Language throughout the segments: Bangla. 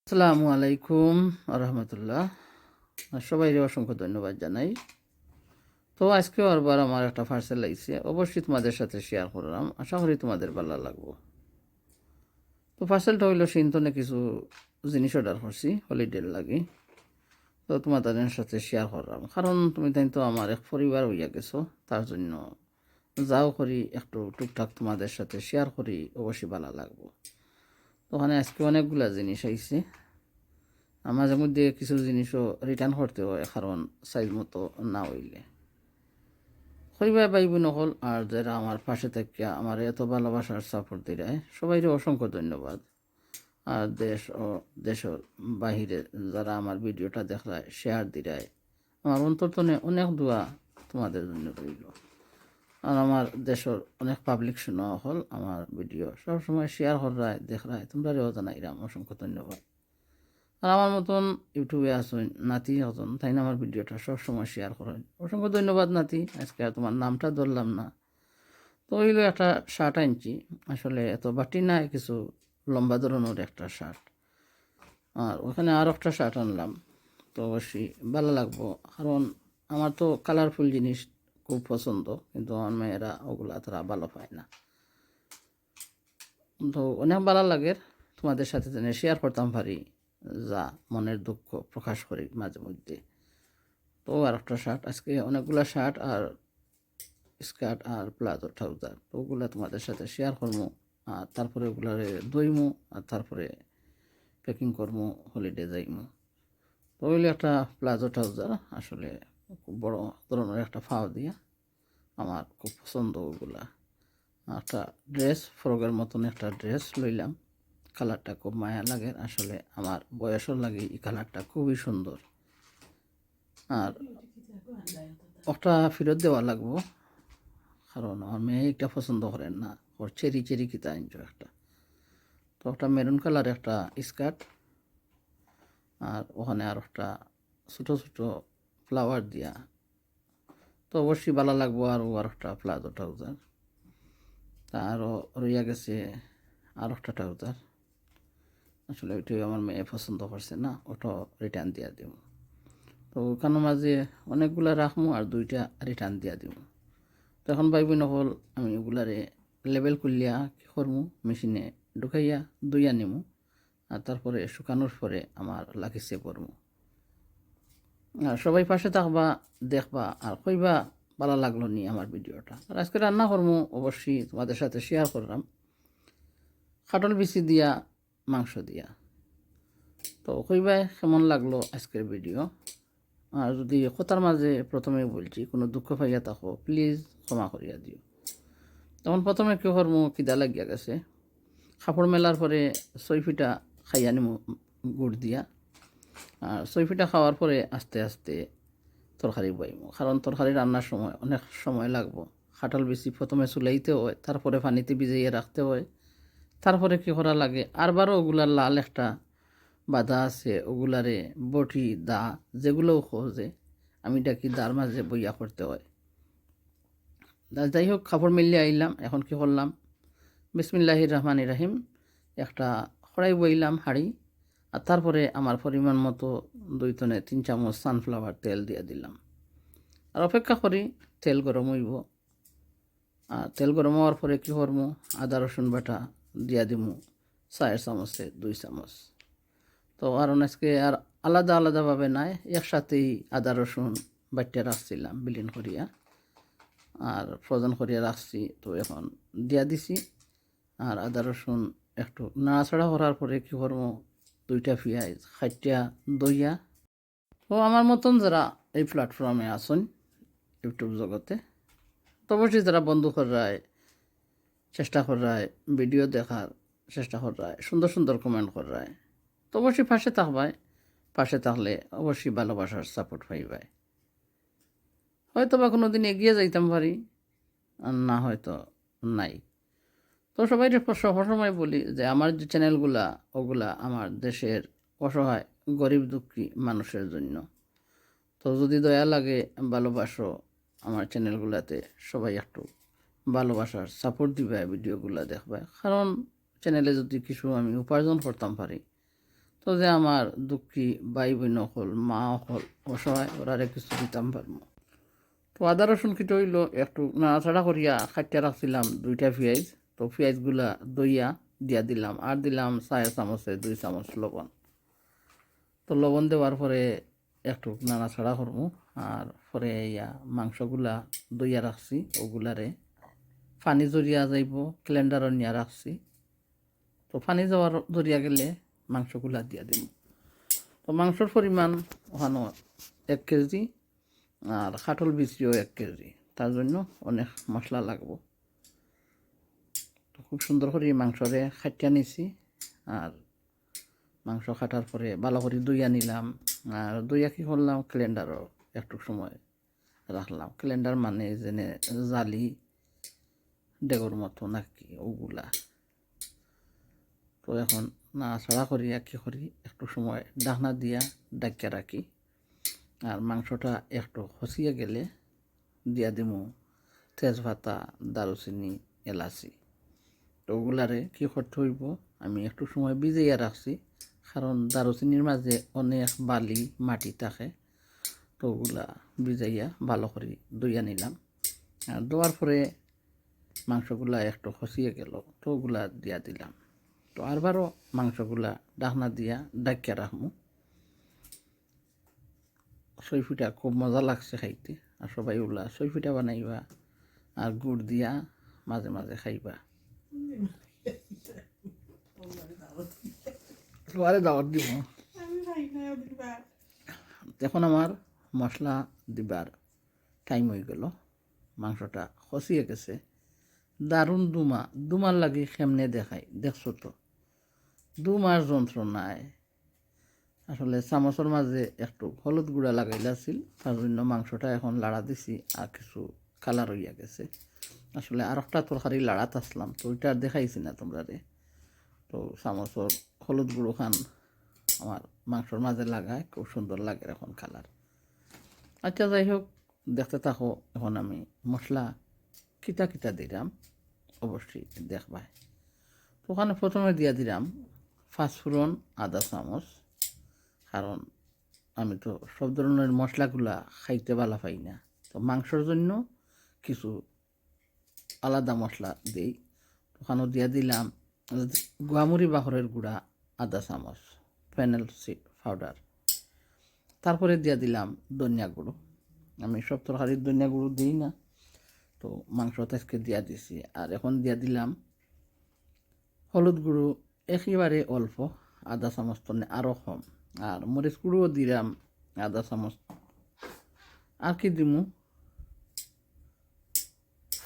আসসালামু আলাইকুম রহমতুল্লাহ। সবাইকে অসংখ্য ধন্যবাদ জানাই। তো আজকে আরবার আমার একটা পার্সেল লাগছে, অবশ্যই তোমাদের সাথে শেয়ার করলাম, আশা করি তোমাদের ভালো লাগবো। তো পার্সেলটা হইলো সিন্তনে কিছু জিনিস অর্ডার করছি হলিডের লাগি। তো তোমাদের সাথে শেয়ার করলাম, কারণ তুমি তাই তো আমার এক পরিবার হইয়া গেছো, তার জন্য যাও করি একটু টুকটাক তোমাদের সাথে শেয়ার করি, অবশ্যই ভালো লাগবো। তো ওখানে আজকে অনেকগুলা জিনিস আইছে, মাঝে মধ্যে কিছু জিনিসও রিটার্ন করতে হয়, কারণ সাইজ মতো না হইলে। হইবাই বাইবু নকল আর যারা আমার পাশে থেকে আমার এত ভালোবাসার সাপোর্ট দিরায় সবাইকে অসংখ্য ধন্যবাদ। আর দেশ ও দেশের বাহিরে যারা আমার ভিডিওটা দেখায় শেয়ার দিরায়, আমার অন্তর্তনে অনেক দোয়া তোমাদের জন্য রইল। আর আমার দেশের অনেক পাবলিক শোনা হল আমার ভিডিও সবসময় শেয়ার করায় দেখায়, তোমরাও জানাইরাম অসংখ্য ধন্যবাদ। আর আমার মতন ইউটিউবে আসুন নাতি হতন, তাই না আমার ভিডিওটা সবসময় শেয়ার করেন, অসংখ্য ধন্যবাদ নাতি। আজকে আর তোমার নামটা ধরলাম না। তো হইলো একটা শার্ট আনছি, আসলে এত বাটি নাই, কিছু লম্বা ধরনের একটা শার্ট। আর ওখানে আর একটা শার্ট আনলাম, তো অবশ্যই ভালো লাগবো, কারণ আমার তো কালারফুল জিনিস খুব পছন্দ, কিন্তু আমার মেয়েরা ওগুলা তারা ভালো পায় না। তো অনেক ভালো লাগে তোমাদের সাথে শেয়ার করতাম পারি, যা মনের দুঃখ প্রকাশ করি মাঝে মধ্যে। তো আর একটা শার্ট, আজকে অনেকগুলো শার্ট আর স্কার্ট আর প্লাজো ট্রাউজার, তো ওগুলো তোমাদের সাথে শেয়ার করবো। আর তারপরে ওগুলারে ধুইমু, আর তারপরে প্যাকিং করবো, হলিডে যাইমু। তো ওইগুলো একটা প্লাজো ট্রাউজার, আসলে খুব বড় ধরনের একটা ফাও দিয়া, আমার খুব পছন্দ ওগুলা। একটা ড্রেস, ফ্রকের মতন একটা ড্রেস লইলাম, কালারটা খুব মায়া লাগে, আসলে আমার বয়সও লাগে, এই কালারটা খুবই সুন্দর। আর একটা ফেরত দেওয়া লাগবো, কারণ আমার মেয়ে একটা পছন্দ করেন না, ওর চেরি চেরি কিতা আনছো একটা। তো একটা মেরুন কালার একটা স্কার্ট, আর ওখানে আর একটা ছোটো ছোটো ফ্লাওয়ার দিয়া, তো অবশ্যই ভালো লাগবো। আর একটা প্লাজো ট্রাউজার, তা আরও রইয়া গেছে আর একটা ট্রাউজার, আসলে ওইটাই আমার মেয়ে পছন্দ করছে না, ওটাও রিটার্ন দিয়া দিব। তো ওখানের মাঝে অনেকগুলা রাখবো আর দুইটা রিটার্ন দিয়া দিব। তো এখন ভাইবি নকল আমি ওগুলারে লেবেল করলিয়া কী করবো, মেশিনে ঢুকাইয়া দুইয়া নিমু, আর তারপরে শুকানোর পরে আমার লাকিসে করবো। আর সবাই পাশে থাকবা, দেখবা আর কইবা ভালো লাগলো নি আমার ভিডিওটা। আর আজকে রান্না করবো, অবশ্যই তোমাদের সাথে শেয়ার করলাম, কাটল বিচি দিয়া মাংস দিয়া। তো কইবা কেমন লাগলো আজকের ভিডিও। আর যদি কথার মাঝে প্রথমে বলছি কোনো দুঃখ পাইয়া থাকো, প্লিজ ক্ষমা করিয়া দিও। তখন প্রথমে কী করবো, খিদা লাগিয়া গেছে, কাপড় মেলার পরে সৈফিটা খাইয়া নিমু গুড় দিয়া। আর সৈফিটা খাওয়ার পরে আস্তে আস্তে তরকারি বইমু, কারণ তরকারি রান্নার সময় অনেক সময় লাগবো। খাটাল বেশি প্রথমে চুলাইতে হয়, তারপরে পানিতে ভিজাইয়ে রাখতে হয়, তারপরে কী করা লাগে আরবারও ওগুলার লাল একটা বাধা আছে, ওগুলারে বটি দা যেগুলোও খোঁজে, আমি ডাকি দার মাঝে বইয়া করতে হয়। যাই হোক, কাপড় মিলিয়ে আইলাম, এখন কী করলাম, বিসমিল্লাহির রহমানির রহিম, একটা কড়াই বইলাম হাঁড়ি, আর তারপরে আমার পরিমাণ মতো 2-3 চামচ সানফ্লাওয়ার তেল দিয়ে দিলাম। আর অপেক্ষা করি তেল গরম হইব। আর তেল গরম হওয়ার পরে কী করবো, আদা রসুন বাটা দিয়া দিমু 4 চামচে 2 চামচ। তো আর আজকে আর আলাদা আলাদাভাবে নাই, একসাথেই আদা রসুন বাটিয়া রাখছিলাম বিলীন করিয়া, আর ফ্রোজেন করিয়া রাখছি। তো এখন দিয়া দিছি, আর আদা রসুন একটু নাড়াচাড়া করার পরে কী করবো, 2টা পেঁয়াজ খাইটিয়া দইয়া। তো আমার মতন যারা এই প্ল্যাটফর্মে আসুন ইউটিউব জগতে, তো অবশ্যই যারা বন্ধু করায় চেষ্টা করায়, ভিডিও দেখার চেষ্টা করায়, সুন্দর সুন্দর কমেন্ট করায়, তো অবশ্যই পাশে থাকবায়। পাশে থাকলে অবশ্যই ভালোবাসার সাপোর্ট পাইবায়, হয়তো বা কোনো দিন এগিয়ে যাইতাম পারি, আর না হয়তো নাই। তো সবাই সবসময় বলি যে আমার যে চ্যানেলগুলা, ওগুলা আমার দেশের অসহায় গরিব দুঃখী মানুষের জন্য। তো যদি দয়া লাগে, ভালোবাসো আমার চ্যানেলগুলাতে, সবাই একটু ভালোবাসার সাপোর্ট দিবে, ভিডিওগুলো দেখবে, কারণ চ্যানেলে যদি কিছু আমি উপার্জন করতাম পারি, তো তো যে আমার দুঃখী ভাই বোন হল মা হল অসহায় ওরারে কিছু দিতাম পারবো। তো আদা রসুন কিটো হইলো একটু নাড়াচাড়া করিয়া খাইতে রাখছিলাম 2টা পেঁয়াজ। তো পেঁয়াজগুলা দইয়া দিয়া দিলাম আর দিলাম 4 চামচে 2 চামচ লবণ। তো লবণ দেওয়ার পরে একটু নাড়াচাড়া করবো আর পরে ইয়া মাংসগুলা দইয়া রাখছি ওগুলারে পানি জড়িয়া যাইব ক্যালেন্ডারও নিয়ে রাখছি। তো পানি যাওয়ার জড়িয়া গেলে মাংসগুলা দিয়া দিব। তো মাংসর পরিমাণ ওখানে 1 কেজি আর কাটল বিচিও 1 কেজি, তার জন্য অনেক মশলা লাগবো। তো খুব সুন্দর করে মাংসরে খাটিয়া নিছি আর মাংস কাটার পরে ভালো করে দইয়া নিলাম আর দইয়া কি করলাম ক্যালেন্ডারও একটু সময় রাখলাম। ক্যালেন্ডার মানে যেনে জালি ডেগর মতো নাকি ওগুলা। তো এখন নাড়াচাড়া করি কি করি একটু সময় ঢাকনা দিয়া ডাকিয়া রাখি আর মাংসটা একটু খসিয়ে গেলে দিয়া দিমু তেজপাতা দারুচিনি এলাচি। তো ওগুলারে কি করতে হইব আমি একটু সময় ভিজাইয়া রাখছি কারণ দারুচিনির মাঝে অনেক বালি মাটি থাকে। তো ওগুলা ভিজাইয়া ভালো করে দইয়া নিলাম আর দেওয়ার পরে মাংসগুলা একটু খসিয়ে গেল তো ওগুলা দিয়া দিলাম। তো আরবারও মাংসগুলা ঢাকনা দিয়া ডাকিয়া রাখবো। সইফিটা খুব মজা লাগছে খাইতে আর সবাই ওগুলা সইফিটা বানাইবা আর গুড় দিয়া মাঝে মাঝে খাইবা। সবারে দাওয়াত দিব। এখন আমার মশলা দিবার টাইম হয়ে গেল। মাংসটা খসিয়ে গেছে দারুণ দুমার লাগে কেমনে দেখাই দেখছো তো দুমার যন্ত্রণায় আসলে চামচের মাঝে একটু হলুদ গুঁড়া লাগাইলে আছিল তার জন্য মাংসটা এখন লাড়া দিছি আর কিছু কালার হইয়া গেছে। আসলে আর একটা তরকারি লাড়াত আসলাম তো ওইটা দেখাইছি না তোমরা রে। তো চামচের হলুদ গুঁড়ো খান আমার মাংসর মাঝে লাগায় খুব সুন্দর লাগে এখন কালার। আচ্ছা যাই হোক দেখতে থাকো এখন আমি মশলা কিতা কিতা দিলাম অবশ্যই দেখবাই। তো ওখানে প্রথমে দিয়া দিলাম পাঁচফোড়ন আধা চামচ কারণ আমি তো সব ধরনের মশলাগুলা খাইতে ভালো পাই না। তো মাংসর জন্য কিছু আলাদা মশলা দিই। ওখানেও দিয়া দিলাম গোয়ামুড়ি বাহরের গুঁড়া আধা চামচ ফেনেল সিড পাউডার। তারপরে দিয়া দিলাম ধনিয়া গুঁড়ো। আমি সব তরকারির ধনিয়া গুঁড়ো দিই না তো মাংস আজকে দিয়া দিছি। আর এখন দিয়া দিলাম হলুদ গুঁড়ো একেবারে অল্প আধা চামচ তো আরও কম আর মরিচ গুঁড়োও দিলাম আধা চামচ। আর কি দিমু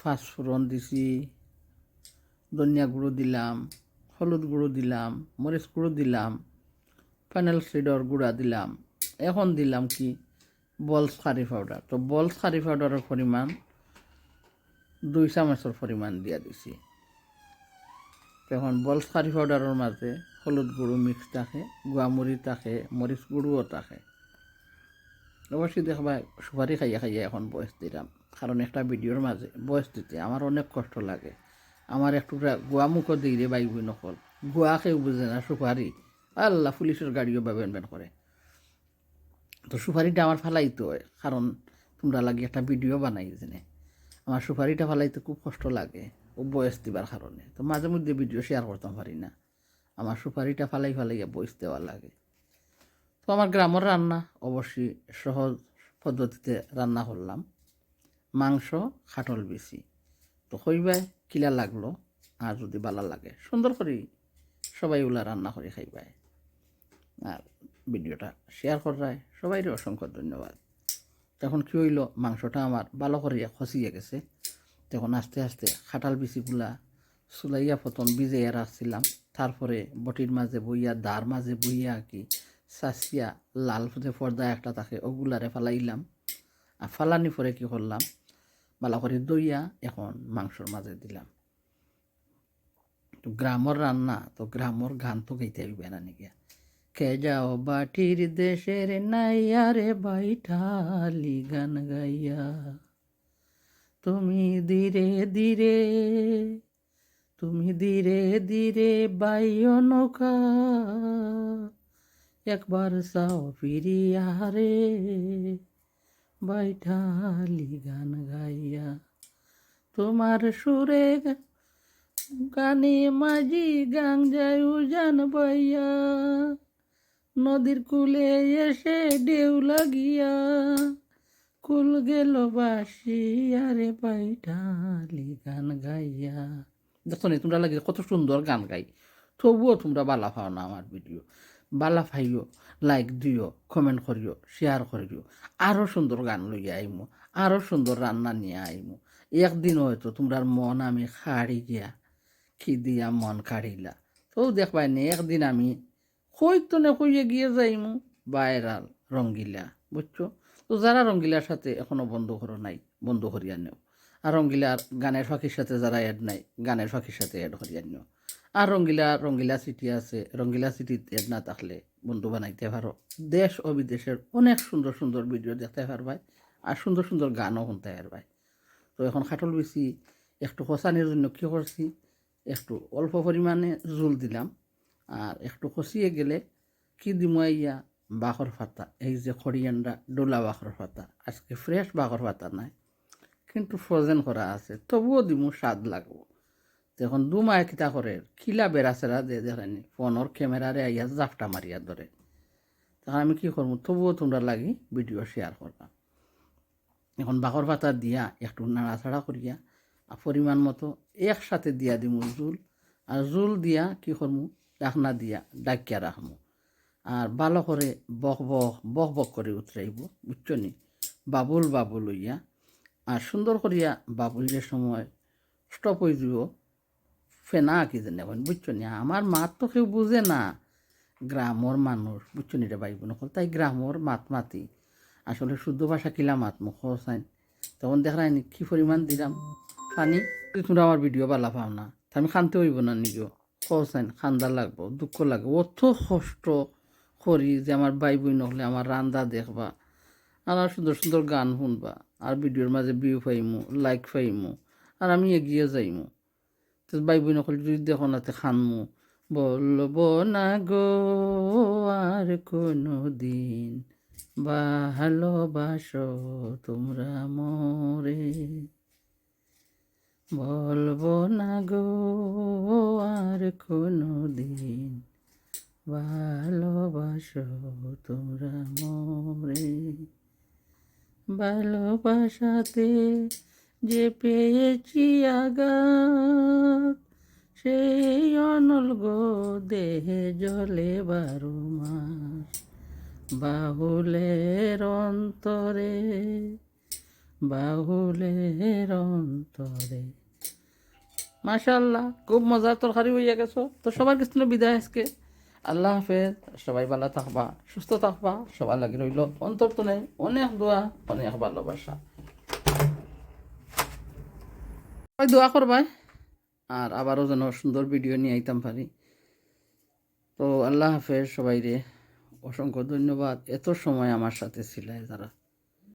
পাঁচফোড়ন দিছি ধনিয়া গুঁড়ো দিলাম হলুদ গুঁড়ো দিলাম মরিচ গুঁড়ো দিলাম ফেনেল সিডর গুঁড়া দিলাম। এখন দিলাম কি বলস কারি পাউডার। তো বলস কারি পাউডারের পরিমাণ 2 চামচের পরিমাণ দিয়া দিছি। এখন বলস কারি পাউডারের মাঝে হলুদ গুঁড়ো মিক্স থাকে গোয়ামুড়ি থাকে মরিচ গুঁড়োও থাকে। অবশ্যই দেখবা সুপারি খাইয়া খাইয়া এখন বয়স দিলাম কারণ একটা ভিডিওর মাঝে বয়স দিতে আমার অনেক কষ্ট লাগে। আমার একটু গোয়ামুখও দিই রে বাই বই নকল গোয়া কেউ বুঝে না সুপারি আল্লাহ পুলিশের গাড়িও বেন করে। তো সুপারিটা আমার ফালাইতে হয় কারণ তোমরা লাগে একটা ভিডিও বানাই জেনে আমার সুপারিটা ফালাইতে খুব কষ্ট লাগে ও বয়স দিবার কারণে। তো মাঝে মধ্যে ভিডিও শেয়ার করতাম পারি না আমার সুপারিটা ফালাইয়া বয়স দেওয়া লাগে। তো আমার গ্রামের রান্না অবশ্যই সহজ পদ্ধতিতে রান্না করলাম মাংস খাটল বেশি। তো কইবাই কিলা লাগলো আর যদি ভালো লাগে সুন্দর করে সবাই ওলা রান্না করে খাইবাই আর ভিডিওটা শেয়ার করায় সবাই অসংখ্য ধন্যবাদ। তখন কী হইল মাংসটা আমার ভালো করে খসিয়ে গেছে। তখন আস্তে আস্তে খাটাল বিচিগুলা চুলাইয়া প্রথম ভিজাইয়া রাখছিলাম তারপরে বটির মাঝে বইয়া দার মাঝে বইয়া কি চাচিয়া লাল যে পর্দা একটা থাকে ওগুলারে ফালাইলাম আর ফালানি পরে কী করলাম ভালো করে দইয়া এখন মাংসর মাঝে দিলাম। তো গ্রামের রান্না তো গ্রামের গান তো গাইতে হইবে না নাকি কে যাও বাটির দেশের নাইয়া রে বাইঠালি গান গাইয়া তুমি ধীরে ধীরে তুমি ধীরে ধীরে বাইও নৌকা একবার চাও ফিরিয়া রে বাইঠালি গান গাইয়া তোমার সুরে গানে মাঝি গাং যায় উজান বাইয়া নদীর কূলে এসে ঢেউ লাগিয়া কুল গেল বাসিয়া রে বাইঠালি গান গাইয়া। দেখো নি তোমরা লাগে কত সুন্দর গান গাই, তবুও তোমরা বালা পাও না আমার ভিডিও। বালা পাইও, লাইক দিও, কমেন্ট করিও, শেয়ার করিও। আরও সুন্দর গান লইয়া আইমু, আরও সুন্দর রান্না নিয়ে আইমু। একদিন হয়তো তোমরার মন আমি খাড়ি গিয়া কি দিয়া মন কাড়িলা, তো দেখবাই নি একদিন আমি হইতো না হইয়ে গিয়ে যাইমু ভাইরাল রঙ্গিলা, বুঝছো? তো যারা রঙ্গিলার সাথে এখনো বন্ধ করো নাই, বন্ধ করিয়া নেও। আর রঙ্গিলার গানের ফাঁকির সাথে যারা অ্যাড নাই, গানের ফাঁকির সাথে অ্যাড করিয়া নিও। আর রঙ্গিলা সিটি আছে, রঙ্গিলা সিটিতে অ্যাড না থাকলে বন্ধু বানাইতে পারো। দেশ ও বিদেশের অনেক সুন্দর সুন্দর ভিডিও দেখতে পারবাই, আর সুন্দর সুন্দর গানও শুনতে পারবাই। তো এখন খাটল বেশি একটু কষানির জন্য কী করছি, একটু অল্প পরিমাণে জোল দিলাম। আর একটু কষিয়ে গেলে কি দিমাইয়া বাখর পাতা, এই যে খড়িয়ান্ডা ডোলা বাখর পাতা, আজকে ফ্রেশ বাখর পাতা নাই কিন্তু ফ্রোজেন করা আছে, তবুও দিমু স্বাদ লাগবো। তখন দুমায় কিতা করে খিলা বেড়াচেরা দিয়ে দেখেনি ফোনের ক্যামেরারে আইয়া জাফটা মারিয়া ধরে। তখন আমি কী করবো, তবুও তোমরা লাগি ভিডিও শেয়ার করলাম। এখন বাখর পাতা দিয়া একটু নাড়াচাড়া করিয়া পরিমাণ মতো একসাথে দিয়া দিমু জোল। আর জোল দিয়া কী করমু, ডাকনা দিয়া ডাকিয়া রাখমু। আর ভালো করে বক বক করে উতরাইব, বুঝছো নি? বাবুল বাবুল হইয়া আর সুন্দর করিয়া বাবুলের সময় স্টপ হয়ে যাব, ফেনা কি জানে বুঝছো নি? আমার মাত তো কেউ বুঝে না, গ্রামর মানুষ, বুঝছো নি রে ভাই বোন, তাই গ্রামর মাত মাতি আসলে শুদ্ধ ভাষা কিলা মাত মুখ চাইন। তখন দেখাই নি কী পরিমাণ দিলাম পানি। তোমরা আমার ভিডিও বালা পাও না, আমি খানতে হইব না নিজেও চাইন, খান্দা লাগবো, দুঃখ লাগবো, অত কষ্ট করি যে আমার ভাই বোন হলে আমার রান্দা দেখবা, আর সুন্দর সুন্দর গান শুনবা, আর ভিডিওর মাঝে ভিউ পাইমু, লাইক পাইমু, আর আমি এগিয়ে যাইমু। তো ভাই বোন হলে যদি দেখো না তে খানমু, বলবো না গো আর কোনো দিন ভালোবাসো তোমরা মোরে, বলবো না গো আর কোনো দিন ভালোবাসো তোমরা মোরে। ভালোবাসাতে যে পেয়েছি আঘাত, সেই অনল গো দেহে জলে 12 মাস, বাহুলের অন্তরে বাহুলের অন্তরে। মাশাআল্লাহ, খুব মজার তরকারি হইয়া গেছো। তো সবার কিছু বিদায় আজকে, আল্লাহ হাফেজ। সবাই ভালো থাকবা, সুস্থ থাকবা, সবার লাগে রইল অন্তর তো নেই অনেক দোয়া, অনেক ভালোবাসা। সবাই দোয়া করবাই, আর আবারও যেন সুন্দর ভিডিও নিয়ে আইতাম পারি। তো আল্লাহ হাফেজ সবাই রে, অসংখ্য ধন্যবাদ এত সময় আমার সাথে ছিলে যারা।